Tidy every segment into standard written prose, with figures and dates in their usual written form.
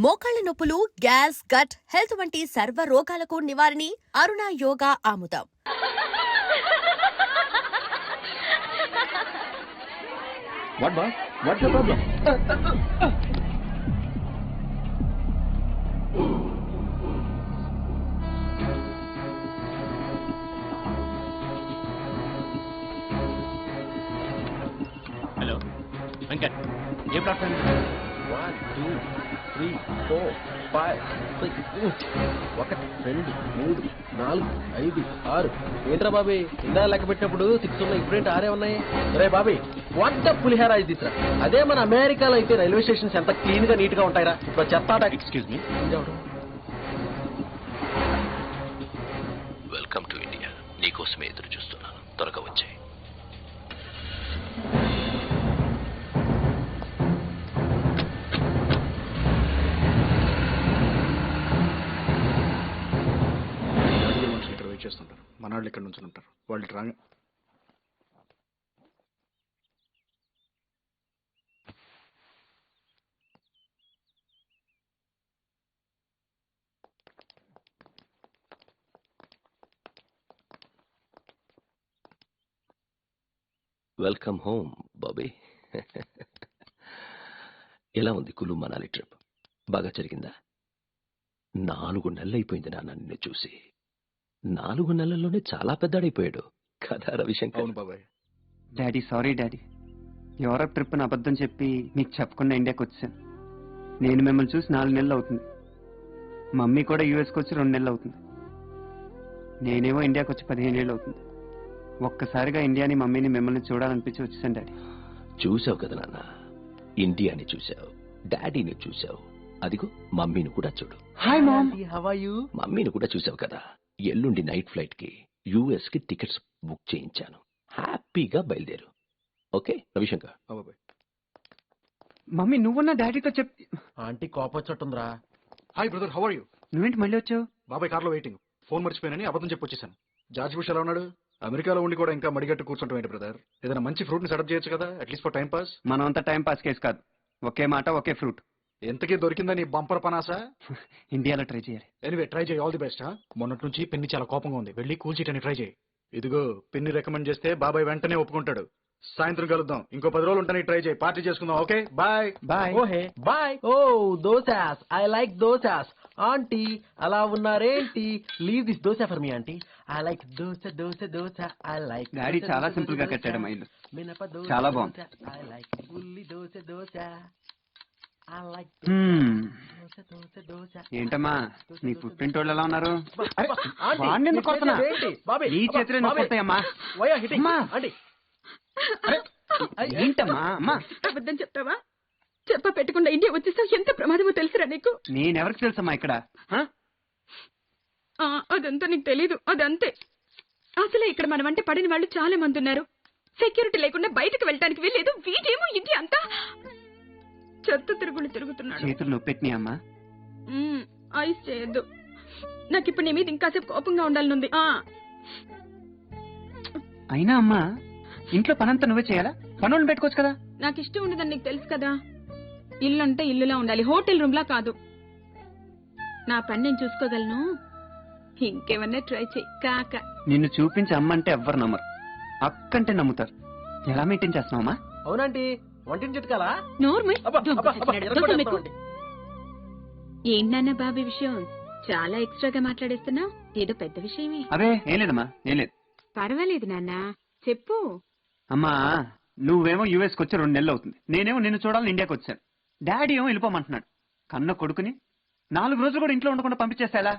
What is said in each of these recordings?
మోకాళ్ల నొప్పులు, gas, gut health వంటి సర్వ రోగాలకు నివారణి అరుణ యోగా ఆముదం. What, boss? What's the problem? Hello Venkat, A platform? 1, 2, 3, 4, 5, 6. 1, 2, 3, 4, 5, 6. ఏంట్రా బాబీ, ఇందా లెక్క పెట్టినప్పుడు 6 ఉన్నాయి, ఇప్పుడేంటి 6 ఉన్నాయి? రే బాబీ, వంట పులిహార ఇది తీసురా. అదే మన అమెరికాలో అయితే రైల్వే స్టేషన్స్ ఎంత క్లీన్ గా నీట్ గా ఉంటాయిరా. ఇప్పుడు చెత్త. Excuse me. Welcome to India. నీకోసమే ఎదురు చూస్తున్నాను, త్వరగా వచ్చాయి. ఇక్కడ వెయిట్ చేస్తుంటారు, మనాళ్ళు ఇక్కడ నుంచి ఉంటారు. వాళ్ళు రాగా వెల్కమ్ హోమ్ బాబీ. ఎలా ఉంది కులు మనాలి ట్రిప్? బాగా జరిగిందా? 4 నెలలు అయిపోయింది నాన్న నిన్ను చూసి. 4 నెలల్లోనే చాలా పెద్దాడైపోయాడు కదా రవిశంకర్? అవును బాబాయ్. Daddy, sorry daddy. Europe trip అని అబద్ధం చెప్పి మీకు చెప్పకుండా ఇండియాకి వచ్చాను. నేను మిమ్మల్ని చూసి 4 నెలలు అవుతుంది. మమ్మీ కూడా యూఎస్కి వచ్చి 2 నెలలు అవుతుంది. నేనేమో ఇండియాకి వచ్చి 15 ఏళ్ళు అవుతుంది. ఒక్కసారిగా ఇండియాని, మమ్మీని, మిమ్మల్ని చూడాలనిపించి వచ్చేసాను డాడీ. చూసావు కదా నాన్న, ఇండియాని చూసావు, డాడీని చూసావు, అదిగో మమ్మీని కూడా చూడు. Hi mom. How are you? మమ్మీని కూడా చూసావు కదా. ఎల్లుండి నైట్ ఫ్లైట్ కి యూఎస్ కి టికెట్స్ బుక్ చేయించాను. హ్యాపీగా బయలుదేరు. ఓకే రవిశంకర్? బాబాయ్. మమ్మీ నువ్వున్న డాడీతో ఆంటీ కోపం వచ్చేట్టుందిరా. Hi brother, how are you? నువ్వేంటి మళ్ళీ వచ్చావు? బాబాయ్ కార్లో వెయిటింగ్. ఫోన్ మర్చిపోయానని అబద్ధం చెప్పి వచ్చేసాను. జార్జ్ బుష్ ఎలా ఉన్నాడు? అమెరికాలో ఉండి కూడా ఇంకా మడిగట్టు కూర్చుంటాం ఏంటి బ్రదర్? ఏదైనా మంచి ఫ్రూట్ ని సెటప్ చేయొచ్చు కదా, అట్లీస్ట్ ఫర్ టైం పాస్. మనం అంతా టైం పాస్ కేసు కాదు. ఒకే మాట, ఒకే ఫ్రూట్. ఎంతకీ దొరికిందా నీ బంపర్ పనాసా? ఇండియాలో ట్రై చేయాలి. ఎనివే ట్రై చేయి, ఆల్ ది బెస్ట్. మొన్నటి నుంచి పిన్ని చాలా కోపంగా ఉంది, వెళ్ళి కూల్ చేయడానికి ట్రై చేయి. ఇదిగో పిన్ని రికమెండ్ చేస్తే బాబాయ్ వెంటనే ఒప్పుకుంటాడు. సాయంత్రం కలుద్దాం. ఇంకో 10 రోజులు ఉంటాను, ట్రై చేయి, పార్టీ చేసుకుందాం. Okay bye. బాయ్. ఓహే bye. Oh dosas, I like dosas. Aunty అలా ఉన్నారేంటి? Leave this dosa for me aunty. I like dosa dosa dosa. I like daddy చాలా సింపుల్ గా కట్టాడు మా ఇల్లు. చాలా బాగుంది. I like ulli dosa dosa. I like dosa dosa dosa. ఏంటమ్మా నీ పుట్టింటోళ్ళు ఎలా ఉన్నారు? అరే, ఆంటీ, వాడిని ఎందుకు కొడుతున్నా? ఏంటి? బాబీ, ఈ చేతులు ఎందుకు కొడతాయమ్మా? Why are you hitting? అమ్మా. ఆంటీ. ఏంటమ్మా అమ్మా? అబద్ధం చెప్తావా? చెప్ప పెట్టకుండా ఇండియా వచ్చేస్తావు. ఎంత ప్రమాదమో తెలుసురా నీకు? నేనెవరికి తెలుసమ్మా ఇక్కడ? అదంతా నీకు తెలీదు. అదంతే. అసలే ఇక్కడ మన వంట పడిన వాళ్ళు చాలా మంది ఉన్నారు. సెక్యూరిటీ లేకుండా బయటకు వెళ్ళడానికి వీల్లేదు. వీడేమో ఇండియా అంతా చెత్త తిరుగులు తిరుగుతున్నాడు. చేతులు నొప్పెట్టినాయి అమ్మా. ఐస్ చేయొద్దు. నాకు ఇప్పుడు నీ మీద ఇంకాసేపు కోపంగా ఉండాలనుంది. అయినా అమ్మా ఇంట్లో పనంతా నువ్వే చేయాలా? పనులను పెట్టుకోవచ్చు కదా. నాకు ఇష్టం ఉండదని నీకు తెలుసు కదా. ఇల్లు అంటే ఇల్లులా ఉండాలి, హోటల్ రూమ్ లా కాదు. నా పని నేను చూసుకోగలను. ఇంకేమన్నా ట్రై చెయ్యి కాక. నిన్ను చూపించి అమ్మంటే ఎవ్వరు నమ్మరు, అక్కంటే నమ్ముతారు. ఎలా మెయింటైన్ చేస్తున్నావమ్మా? అవునంటీ, వంటింటి చిట్కాలా? నోర్మై. అబ్బా, అబ్బా, అబ్బా, ఎరగొట్టు చెప్తామండి. ఏంటన్నా బాబీ విషయం చాలా ఎక్స్ట్రాగా మాట్లాడేస్తున్నా? ఏదో పెద్ద విషయమే. అదే ఏం లేదమ్మా, ఏం లేదు. పర్వాలేదు నాన్న, చెప్పు. అమ్మా నువ్వేమో యూఎస్కి వచ్చి 2 నెలలు అవుతుంది. నేనేమో నిన్ను చూడాలని ఇండియాకి వచ్చాను. డాడీ ఏమో వెళ్ళిపోమంటున్నాడు. కన్న కొడుకుని 4 రోజులు కూడా ఇంట్లో ఉండకుండా పంపించేస్తా ఎలా?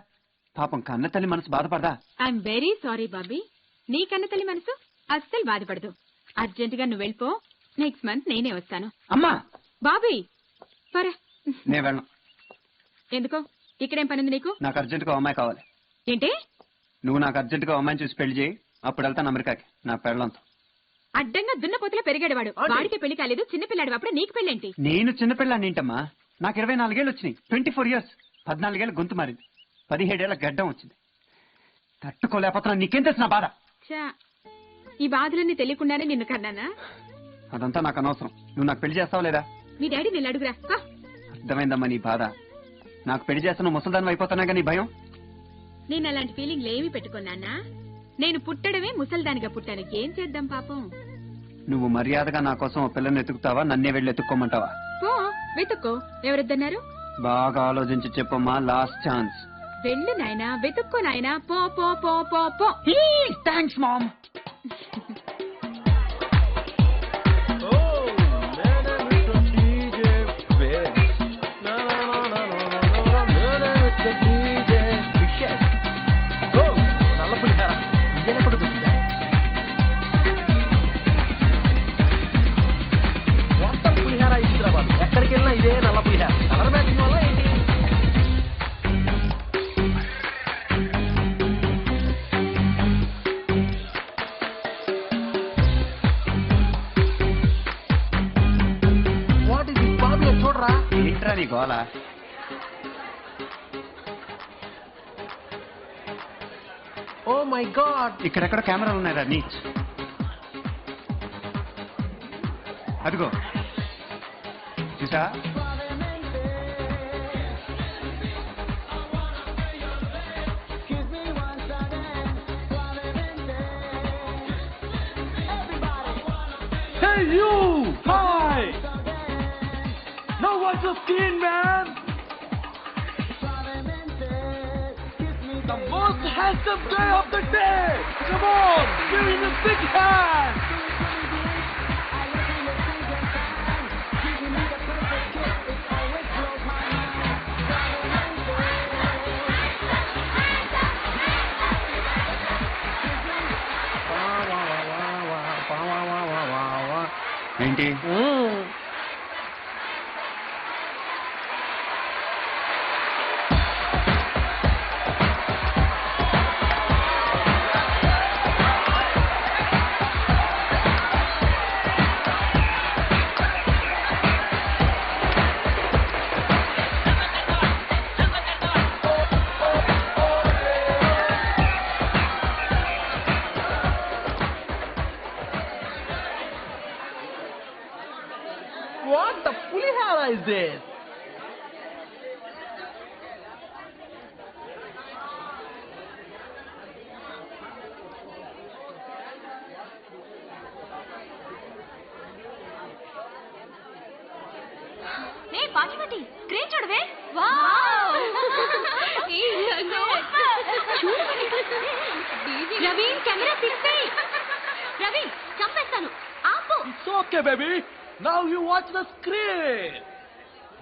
పాపం కన్న తల్లి మనసు బాధపడదా? I'm very sorry Bobby. నీ కన్న తల్లి మనసు అస్సలు బాధపడదు. అర్జెంట్ గా నువ్వు వెళ్ళిపో. నెక్స్ట్ మంత్ నేనే వస్తాను. అమ్మా బాబీ పరా. నేను వెళ్ళను. ఎందుకో? ఇక్కడేం పనింది నీకు? నాకు అర్జెంటుగా అమ్మాయి కావాలి. ఏంటి? నువ్వు నాకు అర్జెంటుగా అమ్మాయిని చూసి పెళ్లి చేయి, అప్పుడు వెళ్తాను అమెరికాకి నా పెళ్ళంతో. అడ్డంగా దున్నపోతలో పెరిగాడు వాడు. వాడికి పెళ్లి కాలేదు, చిన్నపిల్లాడు. అప్పుడే నీకు పెళ్ళేంటి? నేను చిన్నపిల్లాన్ని ఏంటమ్మా? నాకు 24 ఏళ్ళు వచ్చినాయి. 24 ఇయర్స్. 14 ఏళ్ళ గొంతు మారింది. 17 ఏళ్ళ గడ్డం వచ్చింది. తట్టుకోలేకపోతున్నా. నీకేం తెలుసు నా బాధ? ఈ బాధలన్నీ తెలియకుండానే నిన్ను కన్నానా? అదంతా నాకు అనవసరం. నువ్వు నాకు పెళ్లి చేస్తావా లేదా? మీ డాడీ నేను అడుగురా. అర్థమైందమ్మా నీ బాధ. నాకు పెళ్లి చేస్తున్న ముసల్దానం అయిపోతానా కానీ భయం. నేను అలాంటి ఫీలింగ్లు ఏమీ పెట్టుకున్నానా? నేను పుట్టడమే ముసల్దానిగా పుట్టాను. ఏం చేద్దాం పాపం. నువ్వు మర్యాదగా నా కోసం ఓ పిల్లని ఎత్తుకుతావా, నన్నే వెళ్ళి ఎత్తుక్కోమంటావా? పో వెతుక్కో. ఎవరొద్దన్నారు? బాగా ఆలోచించి చెప్పమ్మా, లాస్ట్ ఛాన్స్. వెళ్ళు నాయనా, వెతుక్కో నాయనా. పో పో పో పో పో. Thanks mom. ఎక్కడికి వెళ్ళినా ఇదే నల్ల పులిహార. కలర్ మ్యాచింగ్ వల్ల ఏంటి? What is this Bobby? చూడరా. ఏంట్రా నీ గోల? Oh my God. ఇక్కడెక్కడ కెమెరాలు ఉన్నాయరా నీచ్? అదిగో చూసా? Hey you! Hi! Now what's your skin, man? The most handsome guy of the day! Come on! Give him a big hand! ఏంటి? What the pulihara is this? ఏ పాచిమటి స్క్రీన్ చూడవే. Wow! Ravi camera తీసేయ్. రవి చంపేస్తాను. ఆపు. It's okay, baby. Now you watch the screen.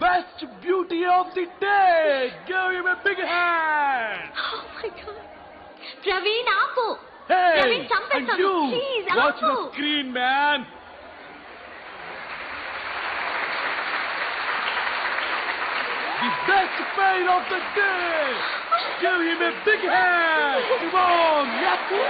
Best beauty of the day. Give him a big hand. Oh my God. Ravi ఆపు. Hey, Ravi and చంపేస్తాను. you please watch ఆపు. the screen, man. The best pain of the day. Give him a big hand. Come on, Yahoo!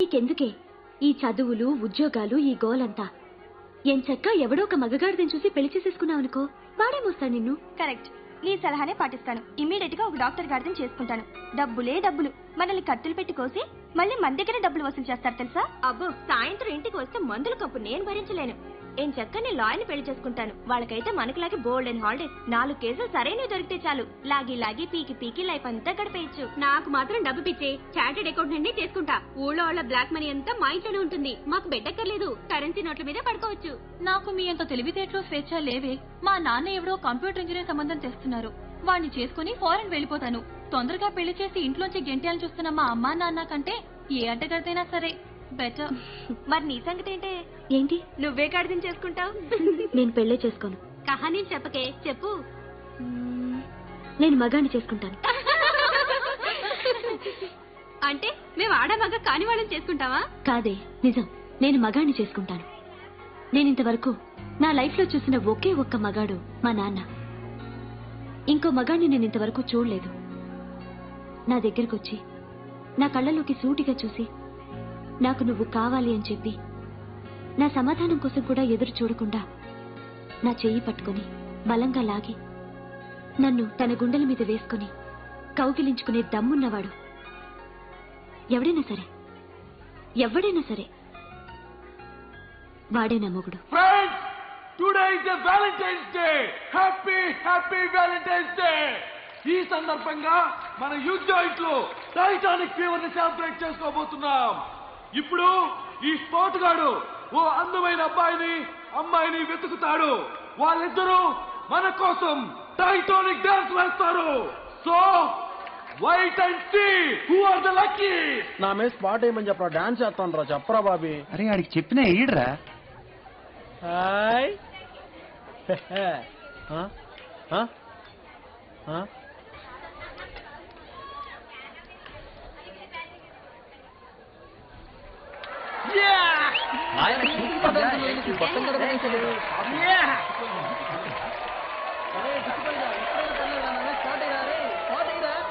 నీకెందుకే ఈ చదువులు ఉద్యోగాలు ఈ గోలంతా ఎంచక్కా ఎవడో ఒక మగగాడిదని చూసి పెళ్లి చేసేసుకున్నావు అనుకో వాడేమొస్తాడు నిన్ను. కరెక్ట్. నీ సలహానే పాటిస్తాను. ఇమ్మీడియట్ గా ఒక డాక్టర్ గారిని చేసుకుంటాను. డబ్బులే డబ్బులు. మనల్ని కత్తులు పెట్టి కోసి మళ్ళీ మన దగ్గర డబ్బులు వసూలు చేస్తారు తెలుసా? అబ్బో, సాయంత్రం ఇంటికి వస్తే మందుల కప్పు నేను భరించలేను. ఏం చక్క నేను లాయర్ని పెళ్లి చేసుకుంటాను. వాళ్ళకైతే మనకులాగే బోల్డ్ అండ్ హాలిడేస్. 4 కేసులు సరైనవి దొరికితే చాలు. లాగి లాగి పీకి పీకి లైఫ్ అంతా గడిపేయచ్చు. నాకు మాత్రం డబ్బు పిచ్చే. చార్టెడ్ అకౌంటెంట్ చేసుకుంటా. ఊళ్ళో వాళ్ళ బ్లాక్ మనీ అంతా మా ఇంట్లోనే ఉంటుంది. మాకు బెడ్డక్కర్లేదు. కరెన్సీ నోట్ల మీద పడుకోవచ్చు. నాకు మీ అంత తెలివితేటలు స్వేచ్ఛ లేవే. మా నాన్న ఎవరో కంప్యూటర్ ఇంజనీర్ సంబంధం తెస్తున్నారు. వాడిని చేసుకుని ఫారెన్ వెళ్ళిపోతాను. తొందరగా పెళ్లి చేసి ఇంట్లోంచి గెంటేయాలని చూస్తున్న మా అమ్మా నాన్న కంటే ఏ అడ్డగడితేనా సరే బెటర్. మరి నీ సంగతి ఏంటే? ఏంటి? నువ్వే కడిదిని చేసుకుంటావు. నేను పెళ్లే చేసుకోను. కహానీ చెప్పకే, చెప్పు. నేను మగాన్ని చేసుకుంటాను. అంటే మేము ఆడమగ కాని వాళ్ళని చేసుకుంటావా? కాదే, నిజం. నేను మగాన్ని చేసుకుంటాను. నేనింతవరకు నా లైఫ్ లో చూసిన ఒకే ఒక్క మగాడు మా నాన్న. ఇంకో మగాడిని నేను ఇంతవరకు చూడలేదు. నా దగ్గరకొచ్చి నా కళ్ళలోకి సూటిగా చూసి నాకు నువ్వు కావాలి అని చెప్పి నా సమాధానం కోసం కూడా ఎదురు చూడకుండా నా చెయ్యి పట్టుకుని బలంగా లాగి నన్ను తన గుండెల మీద వేసుకుని కౌగిలించుకునే దమ్మున్నవాడు ఎవడైనా సరే వాడే నా మొగుడు. Today is Valentine's day. Happy happy Valentine's day. ఈ సందర్భంగా మన యూత్ జాయింట్ లో టైటానిక్ ఫీవర్ ని సెలబ్రేట్ చేసుకోబోతున్నాం. ఇప్పుడు ఈ స్పోర్ట్ గాడు ఓ అందమైన అమ్మాయిని వెతుకుతాడు. వాళ్ళిద్దరూ మన కోసం టైటానిక్ డాన్స్ వేస్తారు. So wait and see who are the lucky. నా మీద స్పాట్ ఏమని చెప్పరా, డాన్స్ చేస్తాను రా. చెప్పరా బాబీ. అరే ఆడికి చెప్పినా ఈడ్రా. హాయ్.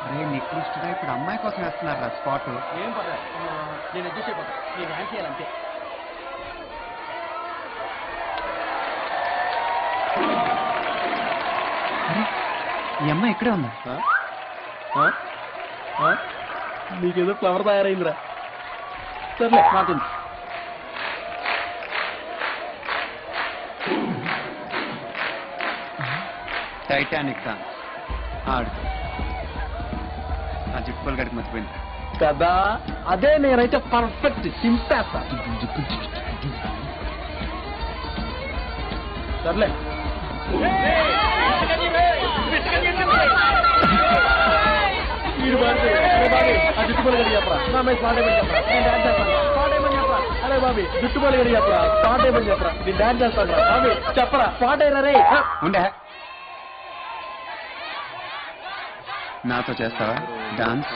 అరే నికృష్టుగా ఇప్పుడు అమ్మాయి కోసం వేస్తున్నారా స్పాట్. ఏం పర్లేదు, నేను అడ్జస్ట్ అయిపోతా. నేను డాన్స్ చేయాలంతే. ఈ అమ్మాయి ఇక్కడే ఉందా? నీకేదో ఫ్లవర్ తయారైందిరా. సర్లే మాకు టైటానిక్ డాన్స్ ఆడు. ఆ జిప్పుల్ గడికి మర్చిపోయింది కదా. అదే నేనైతే పర్ఫెక్ట్ చింపేస్తా. సర్లే. మీరు బాబీ ఆ జుట్టుబోలు గడి చెప్పరా. నా మీద స్పాట్ ఏమని చెప్పరా, నేను డాన్స్ చేస్తాను. స్పాట్ ఏమని చెప్పరా. అరే బాబీ జుట్టుబోలు గడి చెప్పరా. స్పాట్ ఏమని చెప్పరా, నేను డాన్స్ చేస్తాను రా. బాబీ చెప్పరా, స్పాట్ అయినా రే. ఉండే. నాతో చేస్తావా dance?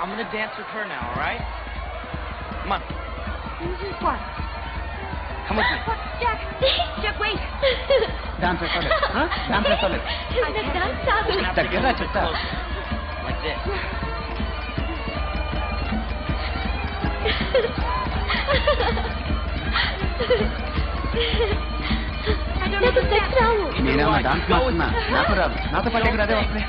I'm gonna dance with her now, all right? Come on. What? Come with me. Jack, wait. Dance వేస్తాలే, డాన్స్ వేస్తాలే. దగ్గర చెప్తా. Like this. నేనేమన్నా డాన్స్ మాస్తున్నా? నాకు రాదు. నాతో పాటు ఇక్కడ అదే వస్తుంది.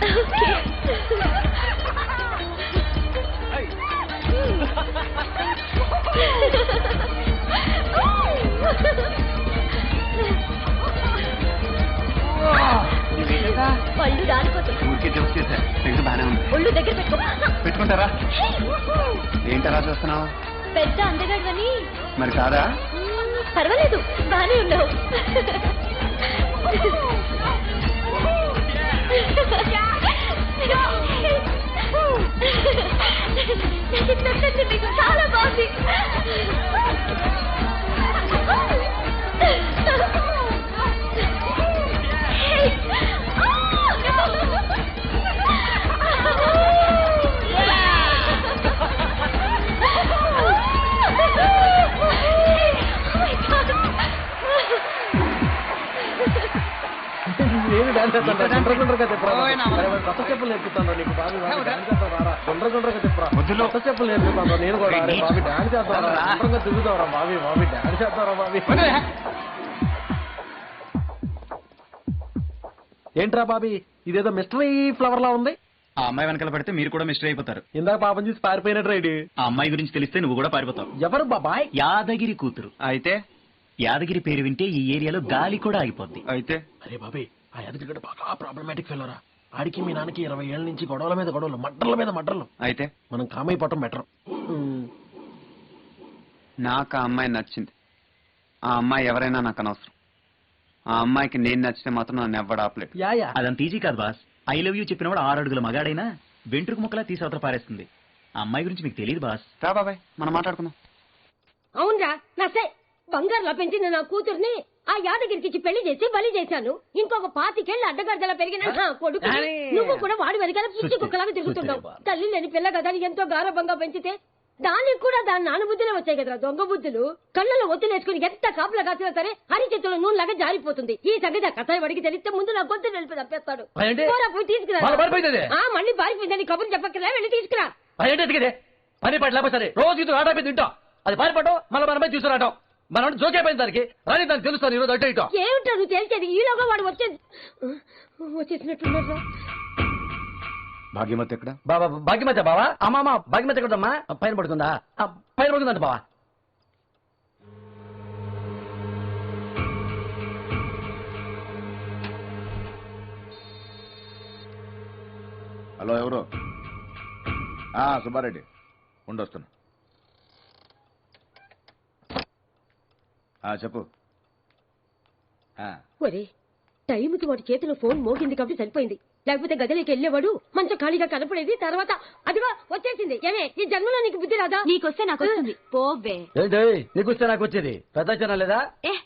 పళ్ళు రాలిపోతాయి. ఊరికి జోక్స్ చేశా పెళ్లి బాగానే ఉంది. ఒళ్ళు దగ్గర పెట్టుకో. పెట్టుకుంటారా? ఏంటలా చూస్తున్నావు? పెద్ద అందగాడని. మరి కాదా? పర్వాలేదు, బానే ఉన్నావు. చాలా బాగుంది. నేను డాన్స్ చేస్తాను. గుండ్రగా చెప్పరా, కొత్త చెప్పులు నేర్పుతాను నీకు బాబు. డాన్స్ చేస్తాను రారా, గుండ్రగా చెప్పరా, కొత్త చెప్పులు నేర్పుతాను నేను కూడా. బాబీ డాన్స్ చేద్దాం, గుండ్రంగా తిరుగుతావరా బాబీ. బాబీ డాన్స్ చేద్దాంరా బాబీ. ఏంట్రా బాబీ, ఇదేదో మిస్టరీ ఫ్లవర్ లా ఉంది. ఆ అమ్మాయి వెనకాల పడితే మీరు కూడా మిస్టర్ అయిపోతారు. ఇందాక పాపం చూసి పారిపోయినట్టు రైడ్. ఆ అమ్మాయి గురించి తెలిస్తే నువ్వు కూడా పారిపోతావు. ఎవరు బాబాయ్? యాదగిరి కూతురు. అయితే యాదగిరి పేరు వింటే ఈ ఏరియాలో గాలి కూడా ఆగిపోద్ది. అయితే అరే బాబీ, ఆ యాదగిరి బాగా ప్రాబ్లమాటిక్ ఫెలోరా. ఆడికి మీ నాన్నకి 20 ఏళ్ల నుంచి గొడవల మీద గొడవలు, మడ్డర్ల మీద మడ్డర్లు. అయితే మనం కామైపోవటం బెటర్. నాకు ఆ అమ్మాయి నచ్చింది. ఆ అమ్మాయి ఎవరైనా నాకు అనవసరం. ఆ అమ్మాయికి నేను నచ్చితే మాత్రం నన్ను ఎవ్వడు ఆపలేదు. యాయా అదంత ఈజీ కాదు బాస్. ఐ లవ్ యూ చెప్పినవాడు 6 అడుగుల మగాడైనా వెంట్రుకు ముక్కలా తీసి అవతల పారేస్తుంది. ఆ అమ్మాయి గురించి మీకు తెలియదు బాస్. రా బాబాయ్, మనం మాట్లాడుకుందాం. అవునరా, నసే బంగారులో పెంచిన నా కూతుర్ని ఆ యాదగిరికి పెళ్లి చేసి బలి చేశాను. ఇంకొక 25 ఏళ్ల అడ్డగడ్డలా పెరిగిన నా కొడుకు నువ్వు కూడా వాడి వెనకాల పిచ్చి కుక్కలాగా తిరుగుతున్నావు. తల్లి లేని పిల్ల కదా అని ఎంతో గారభంగా పెంచితే దానికి కూడా దాని నానుబుద్ధులే వచ్చాయి కదరా దొంగ బుద్ధులు. కళ్ళలో ఒత్తులేసుకుని ఎంత కాపులా కాసినా సరే అరిచేతుల్లో నూనెలాగా జారిపోతుంది. ఈ సంగతి ఆ కథ వాడికి తెలిస్తే ముందు నా గొంతు నిలిపి తప్పేస్తాడు. పోయి తీసుకురా. మళ్ళీ పారిపోయిందని కబుర్లు చెప్పక్కరా, వెళ్ళి తీసుకురా. పని పట్ల సరే రోజు ఆడాపి తింటాం. అది పారిపడటం మళ్ళీ మనమే తీసుకురావటం. మనం జోకైపోయింది దానికి. రాని దానికి తెలుస్తాను ఈరోజు అడ్డ ఇటో. ఏమిటో నువ్వు తెలిసేది? ఈలోగా వాడు వచ్చేసినట్టున్నారా? భాగ్యమతి ఎక్కడ? బాబా భాగ్యమతి బావా. అమ్మా భాగ్యమతి ఎక్కడమ్మా? పైన పడుతుందా? పైన పడుతుందంట బావా. హలో, ఎవరు? సుబ్బారెడ్డి ఉండొస్తున్నా. చెప్పు. ఒరే, టైంకి వాడి చేతిలో ఫోన్ మోగింది కాబట్టి సరిపోయింది. లేకపోతే గదిలోకి వెళ్ళేవాడు మంచం ఖాళీగా కనపడేది. తర్వాత అదిగో వచ్చేసింది. ఏమే, ఈ జన్మలో నీకు బుద్ధి రాదా? నీకొస్తే నాకు వస్తుంది. పోవే. నీకు వస్తే నాకు వచ్చేది పెద్ద లేదా?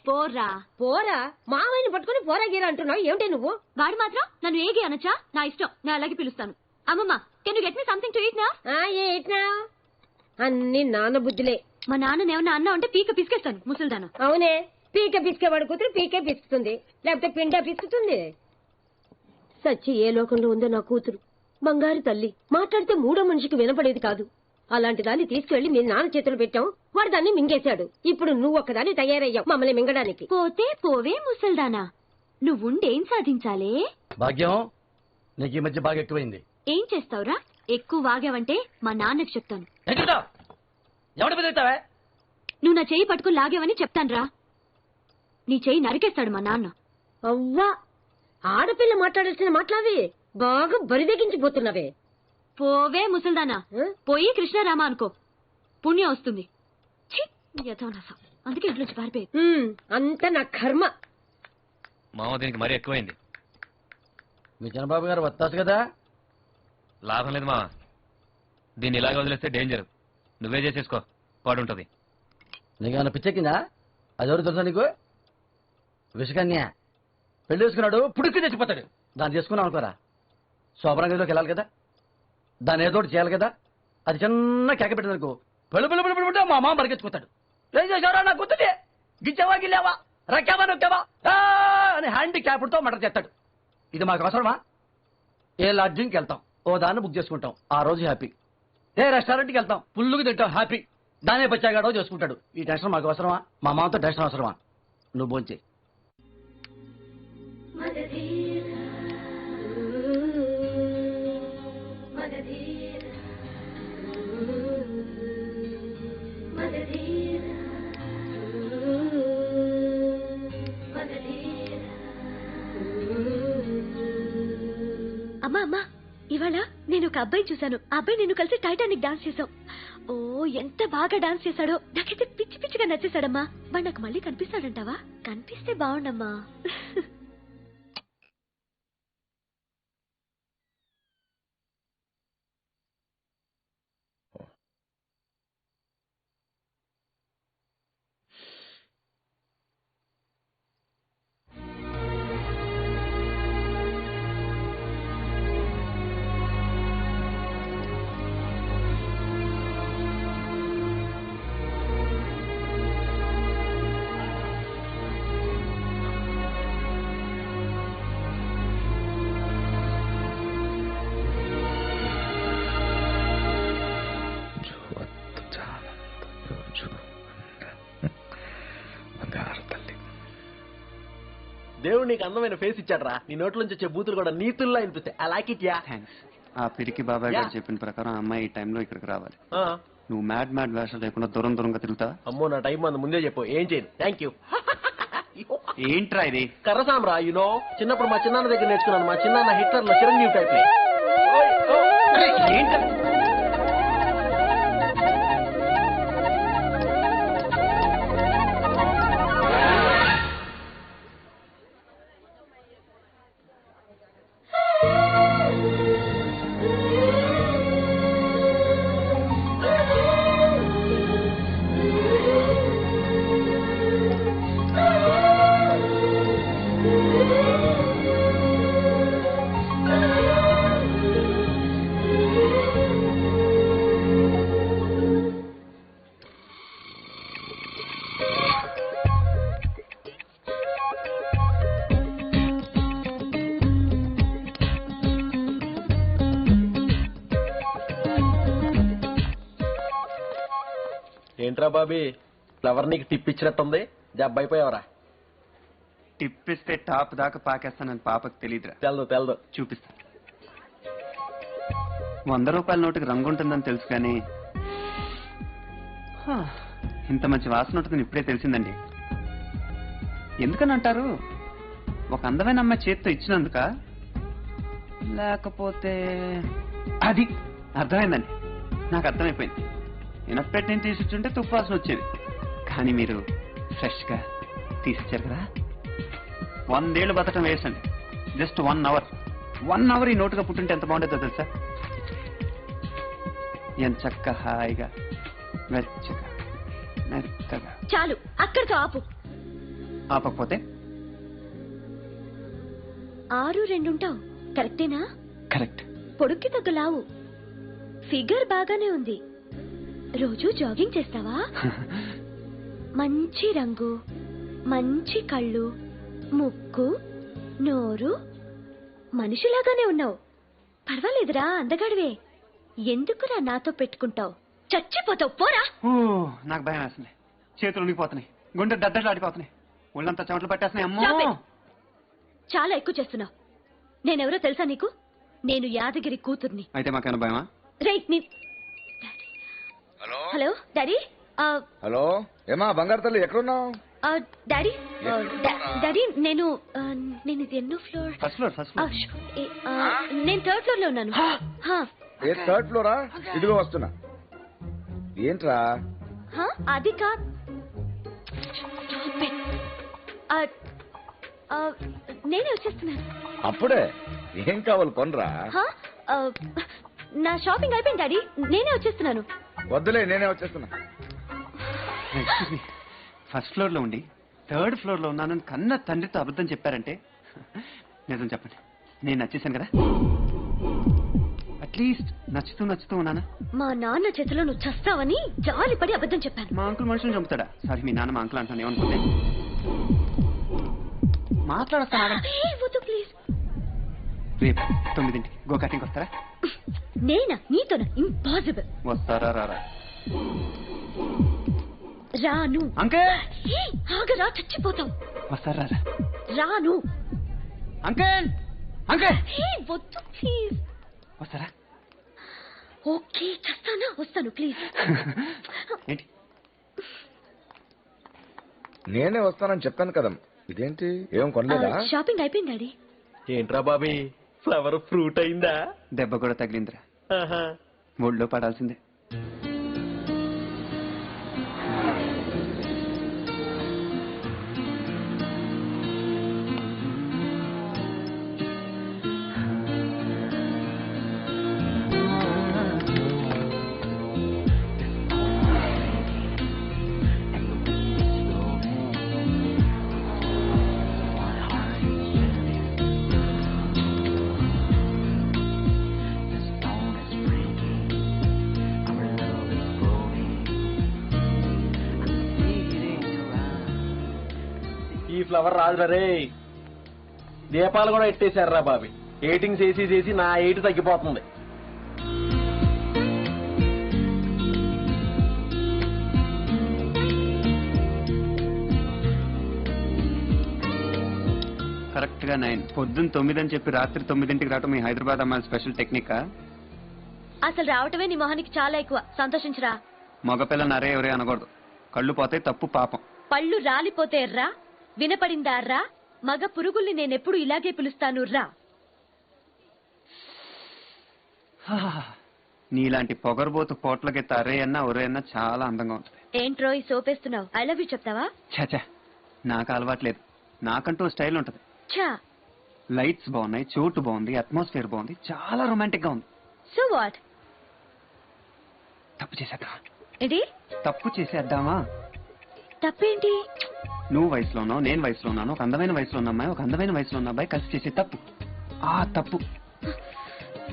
పోరా పోరా. మావయ్యని పట్టుకుని పోరా గీరా అంటున్నావు ఏమిటి నువ్వు? వాడు మాత్రం నన్ను ఏగి అనొచ్చా? నా ఇష్టం, నేను అలాగే పిలుస్తాను. అమ్మమ్మ, can you get me something to eat now? ఏట్నా అన్ని నాన్న బుద్ధులే. మా నాన్న ఏమన్నా అన్నా ఉంటే పీక పిసికేస్తాను ముసల్దాను. అవునే, పీక పిసికేవాడు కూతురు పీకే పిసుకుతుంది, లేకపోతే పిండా పిసుకుతుంది. సచ్చి ఏ లోకంలో ఉందో నా కూతురు. బంగారు తల్లి. మాట్లాడితే మూడో మనిషికి వినపడేది కాదు. అలాంటి దాన్ని తీసుకెళ్లి మీ నాన్న చేతులు పెట్టాం. వాడు దాన్ని మింగేశాడు. ఇప్పుడు నువ్వు ఒక్కదాన్ని తయారయ్యావు మమ్మల్ని మింగడానికి. పోతే పోవే ముసల్దానా, నువ్వుండేం సాధించాలే? భాగ్యం, నీకు ఈ మధ్య బాగా ఎక్కువైంది. ఏం చేస్తావురా? ఎక్కువ వాగావంటే మా నాన్నకి చెప్తాను. ఎవడి బెదిరిస్తావే? నువ్వు నా చెయ్యి పట్టుకుని లాగేవని చెప్తానురా. నీ చెయ్యి నరికేస్తాడు మా నాన్న. అవ్వా, ఆడపిల్ల మాట్లాడాల్సిన మాట్లావి బాగా బరిదెగించిపోతున్నావే. పోవే ముసల్దానా, పోయి కృష్ణారామ అనుకో, పుణ్యం వస్తుంది. అందుకే ఇంట్లోంచి పారిపోయి. అంత నా కర్మ. మామ దీనికి మరీ ఎక్కువైంది. మీ చంద్రబాబు గారు వస్తాసు కదా. లాభం లేదు మామ, దీన్ని ఇలాగ వదిలేస్తే డేంజర్. నువ్వే చేసేసుకో, పాడుంటది. నీకేమన్నా పిచ్చెక్కిందా? అది ఎవరు తెలుసా నీకు? విషకన్య. పెళ్లి చేసుకున్నాడు, పుడుక్కి తెచ్చిపోతాడు. దాన్ని చేసుకున్నావు అనుకోరా, శోభన గదిలోకి వెళ్ళాలి కదా, దాన్ని ఏదో చేయాలి కదా. అది చిన్న కేక పెట్టిందనుకో, పెళ్ళు పెళ్ళు పెళ్ళు పెళ్ళి మా మామ పరిగెత్తుకుంటాడు. ఏం చేసావరా నా కూతుర్ని? గిచ్చావా గిల్లావా, రక్కావా నొక్కావా అని హ్యాండీ క్యాప్తో మటర్ చేస్తాడు. ఇది మాకు అవసరమా? ఏ లాడ్జింగ్కి వెళ్తాం, ఓ దాన్ని బుక్ చేసుకుంటాం, ఆ రోజు హ్యాపీ. ఏ రెస్టారెంట్కి వెళ్తాం, పుల్లుకి తింటాం, హ్యాపీ. దానే బచ్చాగాడో చేసుకుంటాడు. ఈ టెన్షన్ మాకు అవసరమా? మా మామతో టెన్షన్ అవసరమా? నువ్వు భోంచే. అమ్మా అమ్మా, ఇవాళ నేను ఒక అబ్బాయి చూశాను. ఆ అబ్బాయి నేను కలిసి టైటానిక్ డాన్స్ చేశాం. ఓ ఎంత బాగా డాన్స్ చేశాడో. నాకైతే పిచ్చి పిచ్చిగా నచ్చేశాడమ్మా. వాడు నాకు మళ్ళీ కనిపిస్తాడంటావా? కనిపిస్తే బాగుండమ్మా. దేవుడు నీకు అందమైన ఫేస్ ఇచ్చాడ్రా. నీ నోట్లోంచి వచ్చే బూతులు కూడా నీతుల్లా అనిపిస్తాయి. I like it yeah. Thanks. ఆ పిరికి బాబాయ్ గారు చెప్పిన ప్రకారం ఆ అమ్మాయి ఈ టైంలో ఇక్కడికి రావాలి. నువ్వు మ్యాడ్ వేషాలు లేకుండా దూరంగా తిరుగుతా. అమ్మో నా టైం అందు ముందే చెప్పు. ఏం చేయను. Thank you. ఏంట్రా ఇది? కర్రసాంబ్రా యూనో. చిన్నప్పుడు మా చిన్నాన్న దగ్గర నేర్చుకున్నాను. మా చిన్నాన్న హిట్లర్ లో చిరంజీవి టైప్. ఏంట్రా? ఏంట్రా బాబీ, ఫ్లవర్ నీకు టిప్ ఇచ్చినట్టుంది. జబ్బు అయిపోయావరా? టిప్ ఇస్తే టాప్ దాకా పాకేస్తానని పాపకు తెలీదురా. తెలదు. చూపిస్తా. 100 రూపాయల నోటుకి రంగు ఉంటుందని తెలుసు కానీ ఇంత మంచి వాసన ఉంటుందని ఇప్పుడే తెలిసిందండి. ఎందుకని అంటారు? ఒక అందమైన అమ్మాయి చేత్తో ఇచ్చినందుక, లేకపోతే అది అర్థమైందండి. నాకు అర్థమైపోయింది. ఇనపెట్టి నేను తీసిచ్చుంటే తుప్పాసన వచ్చేది. కానీ మీరు ఫ్రెష్ గా తీసిచ్చారు కదా. 100 ఏళ్ళు బతకం వేసండి. Just 1 hour. 1 అవర్ ఈ నోటుగా పుట్టింటే ఎంత బాగుంటుందో తెలుసా? ఎంత చక్క హాయిగా వెచ్చగా మెత్తగా. చాలు, అక్కడితో ఆపు. ఆపకపోతే 6'2" ఉంటావు. కరెక్టేనా? కరెక్ట్. పొడుక్కి తగ్గ లావు. ఫిగర్ బాగానే ఉంది. రోజు జాగింగ్ చేస్తావా? మంచి రంగు, మంచి కళ్ళు, ముక్కు, నోరు, మనిషిలాగానే ఉన్నావు. పర్వాలేదురా, అందగాడివే. ఎందుకురా నాతో పెట్టుకుంటావు? చచ్చిపోతావు, పోరా. నాకు భయం వేస్తుంది. చేతులు ఉనిగిపోతున్నాయి, గుండె దద్దలాడిపోతున్నాయి, ఒళ్ళంతా చెమటలు పట్టేస్తున్నాయి. అమ్మో, చాలా ఎక్కువ చేస్తున్నావు. నేనెవరో తెలుసా నీకు? నేను యాదగిరి కూతుర్ని. అయితే మాకేమైనా భయమా? Hello daddy. హలో, ఏమా బంగారు తల్లి, ఎక్కడున్నావు? డాడీ డాడీ నేను ఇది ఎన్నో ఫ్లోర్? First floor. నేను 3rd ఫ్లోర్ లో ఉన్నాను. ఏ 3rd ఫ్లోరా? ఇదిగో వస్తున్నా. ఏంట్రా? అది కాదు. నేనే వచ్చేస్తున్నాను. అప్పుడే? ఏం కావాలి కొనరా? నా షాపింగ్ అయిపోయింది డాడీ, నేనే వచ్చేస్తున్నాను. వద్దులే, నేనే వచ్చేస్తున్నా. ఫస్ట్ ఫ్లోర్ లో ఉండి 3rd ఫ్లోర్ లో ఉన్నానని కన్న తండ్రితో అబద్ధం చెప్పారంటే నిజం చెప్పండి, నేను నచ్చేసాను కదా? అట్లీస్ట్ నచ్చుతూ ఉన్నానా? మా నాన్న చేతిలో నువ్వు చస్తావని జాలిపడి అబద్ధం చెప్పాను. మా అంకుల్ మనుషులు చంపుతాడా? సారీ, మీ నాన్న మా అంకుల్ అంటాను. ఏమనుకుంటే మాట్లాడతాను. ప్లీజ్. రేపు 9ంటికి గో కటింగ్ వస్తారా? నేనా? నీతోనా? ఇంపాసిబుల్. వస్తారా? రారా? రాను. అంకుల్ ఆగరా, చచ్చిపోతావు. వస్తారా? రాను. అంకుల్ వద్దు ప్లీజ్. వస్తారా? ఓకే, చస్తానా? వస్తాను ప్లీజ్. ఏంటి? నేనే వస్తానని చెప్పాను కదా. ఇదేంటి, ఏం కొనలేదా? షాపింగ్ అయిపోయింది డాడీ. ఏంట్రా బాబీ, ఫ్లవర్ ఫ్రూట్ అయిందా? దెబ్బ కూడా తగిలిందిరా. ఆహా. ఒళ్ళో పడాల్సిందే. ఈ ఫ్లవర్ రాదురా రే. దీపాలు కూడా ఎట్టేశారా బాబీ. ఎయిటింగ్ చేసి నా ఎయిట్ తగ్గిపోతుంది. కరెక్ట్ గా 9. పొద్దున్న 9 అని చెప్పి రాత్రి 9ంటికి రావటం మీ హైదరాబాద్ అమ్మాయిల స్పెషల్ టెక్నికా? అసలు రావటమే నీ మొహానికి చాలా ఎక్కువ. సంతోషించరా. మగపిల్ల నరే ఎవరే అనకూడదు. కళ్ళు పోతే తప్పు, పాపం. పళ్ళు రాలిపోతే రా. వినపడిందా రా? మగ పురుగుల్ని నేనెప్పుడు ఇలాగే పిలుస్తాను రా. నీలాంటి పొగరబోతు పోట్లకి తరే అన్నా ఒరే అన్నా చాలా అందంగా ఉంటుంది. ఏంట్రో ఈ సోపేస్తున్నావు? ఐ లవ్ యూ చెప్తావా? చాచా, నాకు అలవాట్లేదు. నాకంటూ స్టైల్ ఉంటుంది. చా. లైట్స్ బాగున్నాయి, చోటు బాగుంది, అట్మాస్ఫియర్ బాగుంది, చాలా రొమాంటిక్ గా ఉంది. So what? తప్పు చేసేద్దామా? ఇది తప్పు చేసేద్దామా? తప్పేంటి? నువ్వు వయసులోనో నేను వయసులో ఉన్నాను. ఒక అందమైన వయసులో ఉన్న అమ్మాయి, ఒక అందమైన వయసులో ఉన్న అబ్బాయి కలిసి చేసే తప్పు. ఆ తప్పు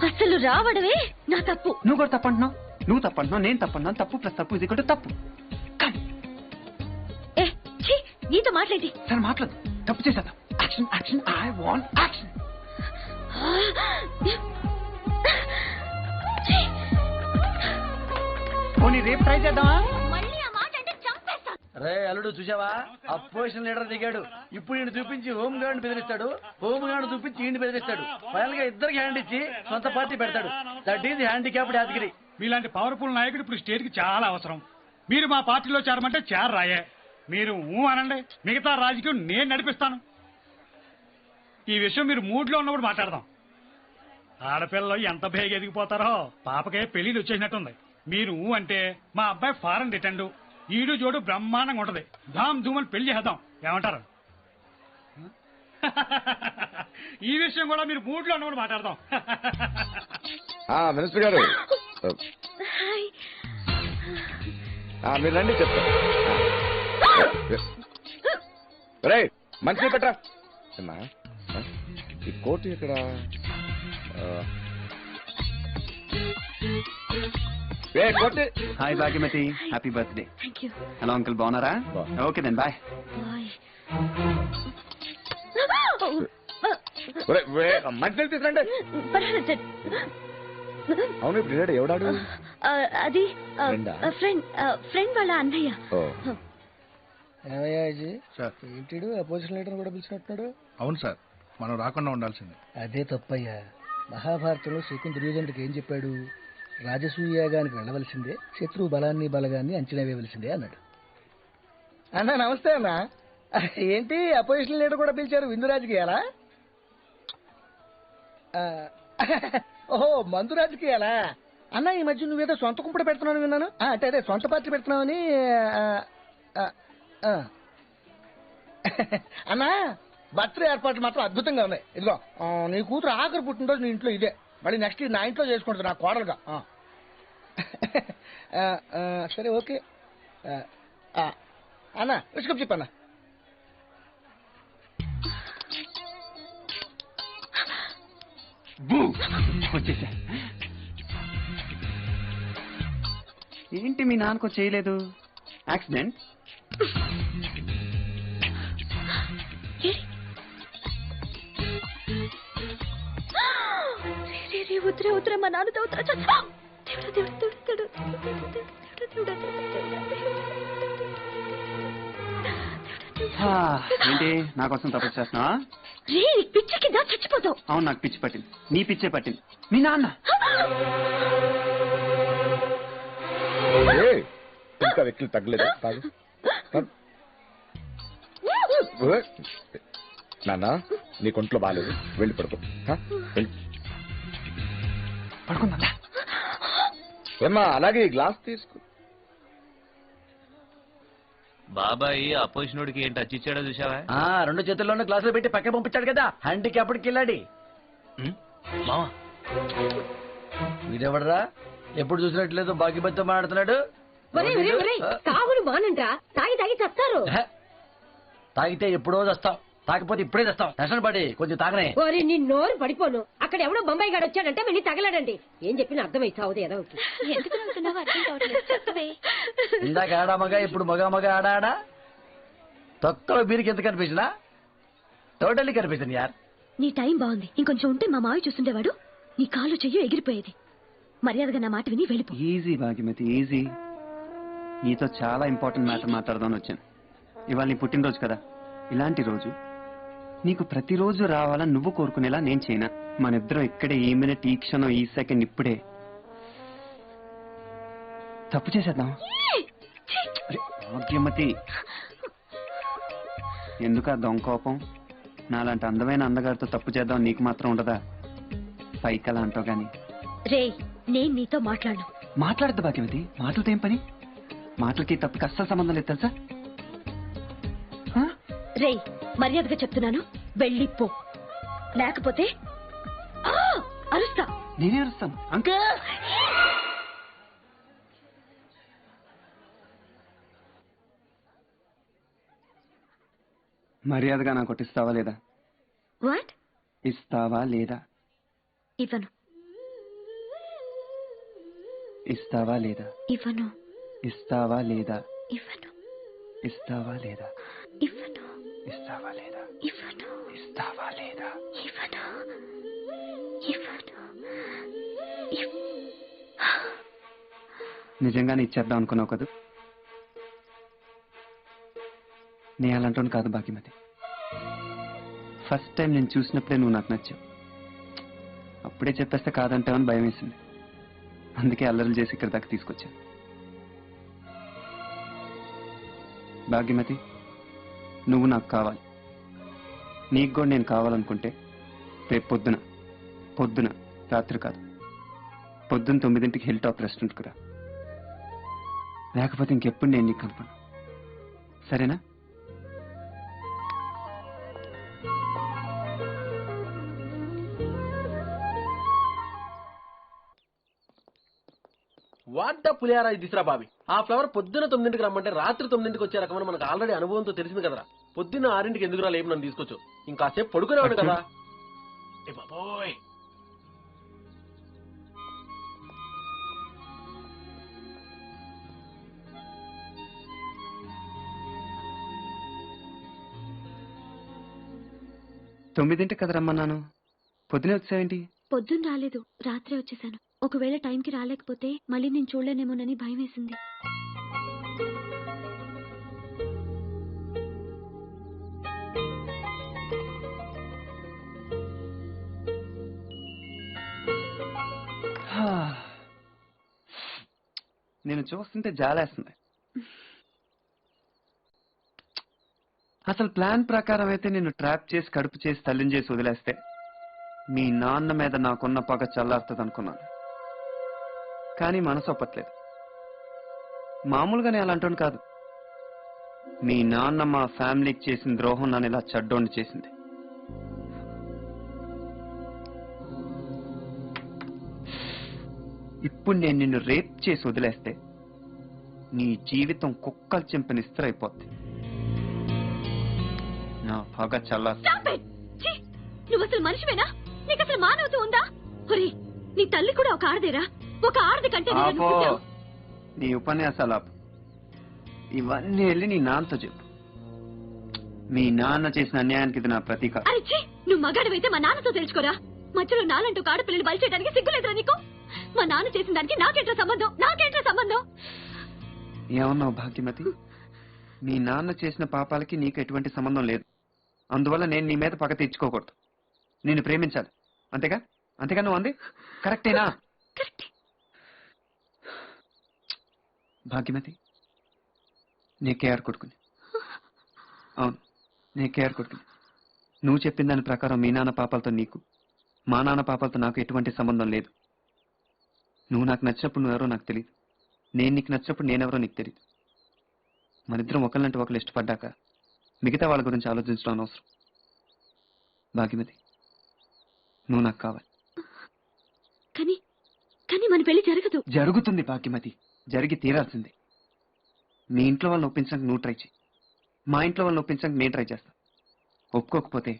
అసలు రావడమే నా తప్పు. నువ్వు కూడా తప్పంటున్నావు, నువ్వు తప్పంటున్నావు, నేను తప్పంటున్నాను. తప్పు ప్లస్ తప్పు ఇది కూడా తప్పు. ఏ ఛీ, నీతో మాట్లాడి. సరే మాట్లాడు. తప్పు చేసేద్దాం. Action action, I want action. పోనీ రేపు ట్రై చేద్దామా? మళ్ళీ ఆ మాట అంటే చంపేస్తాను. రే అల్లుడు చూసావా? అపోజిషన్ లీడర్ దిగాడు. ఇప్పుడు ఈయన చూపించి హోమ్ గార్డ్ బెదిరిస్తాడు, హోమ్ గార్డ్ చూపించి ఈయన బెదిరిస్తాడు. ఫైనల్ గా ఇద్దరికి హ్యాండ్ ఇచ్చి సొంత పార్టీ పెడతాడు. That is handicapped Yadagiri. మీలాంటి పవర్ఫుల్ నాయకుడు ఇప్పుడు స్టేట్ కి చాలా అవసరం. మీరు మా పార్టీలో చేరమంటే చేరరాయే. మీరు అనండి, మిగతా రాజకీయం నేను నడిపిస్తాను. ఈ విషయం మీరు మూడ్లో ఉన్నప్పుడు మాట్లాడదాం. ఆడపిల్లలు ఎంత బేగా ఎదిగిపోతారో. పాపకే పెళ్లిళ్ళు వచ్చేసినట్టుంది. మీరు అంటే మా అబ్బాయి ఫారెన్ రిటర్న్, ఈడు జోడు బ్రహ్మాండంగా ఉంటది. ధామ్ ధూమ్ అని పెళ్లి చేద్దాం. ఏమంటారు? ఈ విషయం కూడా మీరు మూడ్లో ఉన్నప్పుడు మాట్లాడదాం. మినిస్టర్ గారు మీరు రండి చెప్తా. రే మంచి పెట్టరా. ఈ కోటు ఇక్కడ కోటి. Hi Bhagyamati, happy birthday. Thank you. Hello uncle, బాగున్నారా? Okay then bye. మంచి తీసుకురండి. అవును ఇప్పుడు లేడు. ఎవడాడు? అది ఫ్రెండ్ వాళ్ళ అన్నయ్య. ఏమయ్యా సార్, ఏంటి అపోజిషన్ లీడర్ కూడా పిలిచినట్టున్నాడు? అవును సార్, మనం రాకుండా ఉండాల్సింది. అదే తప్పయ్యా. మహాభారతంలో శ్రీకృష్ణుడు దుర్యోధనుడికి ఏం చెప్పాడు? రాజసూయాగానికి వెళ్ళవలసిందే, శత్రువు బలాన్ని బలగాన్ని అంచనా వేయవలసిందే అన్నాడు. అన్నా నమస్తే అన్నా. ఏంటి అపోజిషన్ లీడర్ కూడా పిలిచారు? విందు రాజకీయాలా? ఓహో మందు రాజకీయాలా? అన్నా ఈ మధ్య నువ్వేదో సొంత కుంపట పెడుతున్నావు విన్నాను. అంటే అదే సొంత పార్టీ పెడుతున్నావని. అన్నా బర్త్డే ఏర్పాట్లు మాత్రం అద్భుతంగా ఉన్నాయి. ఇదిగో నీ కూతురు ఆఖరి పుట్టినరోజు నీ ఇంట్లో ఇదే. మళ్ళీ నెక్స్ట్ నా ఇంట్లో చేసుకుంటుంది నా కోడలుగా. సరే ఓకే అన్నా. విషయం చెప్పన్నా. వచ్చేసా. ఏంటి మీ నాన్నకు చేయలేదు? యాక్సిడెంట్? ఉత్తర మా నాన్నతో ఉత్తర. ఏంటి నా కోసం తపస్సు చేస్తున్నావా? పిచ్చి కింద చచ్చిపోతావు. అవును, నాకు పిచ్చి పట్టింది. నీ పిచ్చే పట్టింది. మీ నాన్న ఇంకా వ్యక్తులు తగ్గలేదు. నాన్న నీ కొంట్లో బాగాలేదు, వెళ్ళి పడుకో. వెళ్ళి పడుకుందా? ఏమ్మా అలాగే ఈ గ్లాస్ తీసుకో. బాబాయ్ అపోజిషన్ ఏం టచ్ ఇచ్చాడో చూసావా? 2 చేతుల్లోనే గ్లాసులు పెట్టి పక్క పంపించాడు కదా, హ్యాండిక్యాప్డ్కి వెళ్ళాడి. మావా వీడెవడరా ఎప్పుడు చూసినట్లేదు బాకీబత్తో మాట్లాడుతున్నాడు. తాగుడు బానంటా, తాగి తాగి చస్తారు. తాగితే ఎప్పుడో చస్తాం, తాగిపోతే ఇప్పుడే చస్తాం. టెన్షన్ పడి కొంచెం తాగనే. ఓరి నీ నోరు పడిపోను. అక్కడ ఎవడో బొంబాయి గాడు వచ్చాడంటే వెళ్ళి తగలడండి. ఏం చెప్పిన అర్థమై సావుది ఏదో. ఇందాక ఆడా మగ, ఇప్పుడు మగ ఆడా. తొక్కలో బీరికి ఎంత కనిపించినా టోటల్లీ కనిపించింది యార్. నీ టైం బాగుంది, ఇంకొంచెం ఉంటే మా మావి చూస్తుండేవాడు. నీ కాలు చెయ్యి ఎగిరిపోయేది. మర్యాదగా నా మాట విని వెళ్ళిపో. Easy Bhagyamathi, easy. నీతో చాలా ఇంపార్టెంట్ మ్యాటర్ మాట్లాడదామని వచ్చాను. ఇవాళ నీ పుట్టినరోజు కదా, ఇలాంటి రోజు నీకు ప్రతిరోజు రావాలని నువ్వు కోరుకునేలా నేను చేయనా? మనిద్దరం ఇక్కడే ఈ మినిట్, ఈ క్షణం, ఈ సెకండ్, ఇప్పుడే తప్పు చేసేద్దాం. భాగ్యమతి, ఎందుకా దొంగకోపం? నాలాంటి అందమైన అందగారితో తప్పు చేద్దాం నీకు మాత్రం ఉండదా? పైకలా అంటావు గాని. రే, నేను నీతో మాట్లాడను. మాట్లాడద్దు భాగ్యమతి, మాటలతో ఏం పని? మాటలకి తప్పుకి అస్సలు సంబంధం లేదు తెలుసా? రే, మర్యాదగా చెప్తున్నాను, వెళ్ళిపో. లేకపోతే అరుస్తా. నేనే అరుస్తాను. అంకే మర్యాదగా నాకు ఒకటి ఇస్తావా లేదా? వాట్? ఇస్తావా లేదా? ఇవ్వను. ఇస్తావా లేదా? ఇవ్వను. ఇస్తావా లేదా? ఇవ్వను. ఇస్తావా లేదా? ఇవ్వను. ఇస్తావా లేదా? ఇవ్వను. ఇస్తావా లేదా? ఇవ్వను. ఇవ్వను. నిజంగానే ఇచ్చేద్దాం అనుకున్నావు కదా? నేను అలాంటి కాదు భాగ్యమతి. ఫస్ట్ టైం నేను చూసినప్పుడే నువ్వు నాకు నచ్చావు. అప్పుడే చెప్పేస్తే కాదంటావని భయం వేసింది. అందుకే అల్లర్లు చేసి ఇక్కడ దాకా తీసుకొచ్చాను. భాగ్యమతి, నువ్వు నాకు కావాలి. నీకు కూడా నేను కావాలనుకుంటే రేపు పొద్దున రాత్రి కాదు, పొద్దున్న 9ంటికి హిల్ టాప్ రెస్టారెంట్కి రా. లేకపోతే ఇంకెప్పుడు నేను నీకు కనపను. సరేనా? వాడ్డా పులిహారా ఇది తీసురా బాబి. ఆ ఫ్లవర్ పొద్దున 9ంటికి రమ్మంటే రాత్రి 9ంటికి వచ్చే రకమని మనకు ఆల్రెడీ అనుభవంతో తెలిసింది కదరా. పొద్దున్న 6ంటికి ఎందుకు రాలేము నన్ను తీసుకొచ్చు. ఇంకాసేపు పడుకునేవాడు కదా. ఏ బాబోయ్, తొమ్మిదింటికి కదా రమ్మన్నాను, పొద్దునే వచ్చావేంటి? పొద్దున్న రాలేదు, రాత్రే వచ్చేసాను. ఒకవేళ టైంకి రాలేకపోతే మళ్ళీ నేను చూడలేనేమోనని భయం వేసింది. నేను చూస్తుంటే జాలేస్తుంది. అసలు ప్లాన్ ప్రకారం అయితే నిన్ను ట్రాప్ చేసి, కడుపు చేసి, తల్లిని చేసి వదిలేస్తే మీ నాన్న మీద నాకున్న పగ చల్లారుతుంది అనుకున్నాను. కానీ మనసు ఒప్పట్లేదు. మామూలుగానే అలా అంటాను కాదు. మీ నాన్న మా ఫ్యామిలీకి చేసిన ద్రోహం నన్ను ఇలా చెడ్డోండి చేసింది. ఇప్పుడు నేను నిన్ను రేప్ చేసి వదిలేస్తే నీ జీవితం కుక్కలు చింపిన ఇస్త్రైపోద్ది. నా పగ చల్లారు. నువ్వు అసలు మనిషివేనా? నీకు అసలు మానవత ఉందా? ఒరే, నీ తల్లి కూడా ఒక ఆడదేరా? ఒక ఆడది కంటే నీ ఉపన్యాసాలు ఆపు. ఇవన్నీ వెళ్ళి నీ నాన్నతో చెప్పు. మీ నాన్న చేసిన అన్యాయానికి ఇది నా ప్రతీక. అరే, నువ్వు మగాడివైతే మా నాన్నతో తెలుసుకోరా. మధ్యలో నాలంటూ ఒక ఆడపిల్లని బలి చేయడానికి సిగ్గులేదురా నీకు? మా నాన్న చేసిన దానికి నాకేంట్రా సంబంధం? ఏమన్నావు భాగ్యమతి? మీ నాన్న చేసిన పాపాలకి నీకు ఎటువంటి సంబంధం లేదు. అందువల్ల నేను నీ మీద పగ తెచ్చుకోకూడదు. నిన్ను ప్రేమించాలి, అంతేగా నువ్వు అంది కరెక్టేనా? భాగ్యమతి, నీ కేఆర్ కొడుకుని. అవును, నీ కేఆర్ కొడుకుని. నువ్వు చెప్పిన దాని ప్రకారం మీ నాన్న పాపాలతో నీకు, మా నాన్న పాపాలతో నాకు ఎటువంటి సంబంధం లేదు. నువ్వు నాకు నచ్చినప్పుడు నువ్వెవరో నాకు తెలియదు, నేను నీకు నచ్చినప్పుడు నేనెవరో నీకు తెలియదు. మనిద్దరం ఒకళ్ళంటే ఒకళ్ళు ఇష్టపడ్డాక మిగతా వాళ్ళ గురించి ఆలోచించడం అనవసరం. భాగ్యమతి, నువ్వు నాకు కావాలి. కానీ కానీ మన పెళ్లి జరగదు. జరుగుతుంది భాగ్యమతి, జరిగి తీరాల్సింది. మీ ఇంట్లో వాళ్ళని ఒప్పించడానికి నువ్వు ట్రై చేయి, మా ఇంట్లో వాళ్ళని ఒప్పించడానికి నేను ట్రై చేస్తాను. ఒప్పుకోకపోతే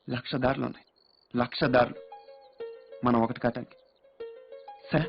1,00,000 దారులు ఉన్నాయి, 1,00,000 దారులు మనం ఒకటి కాటానికి. సరే?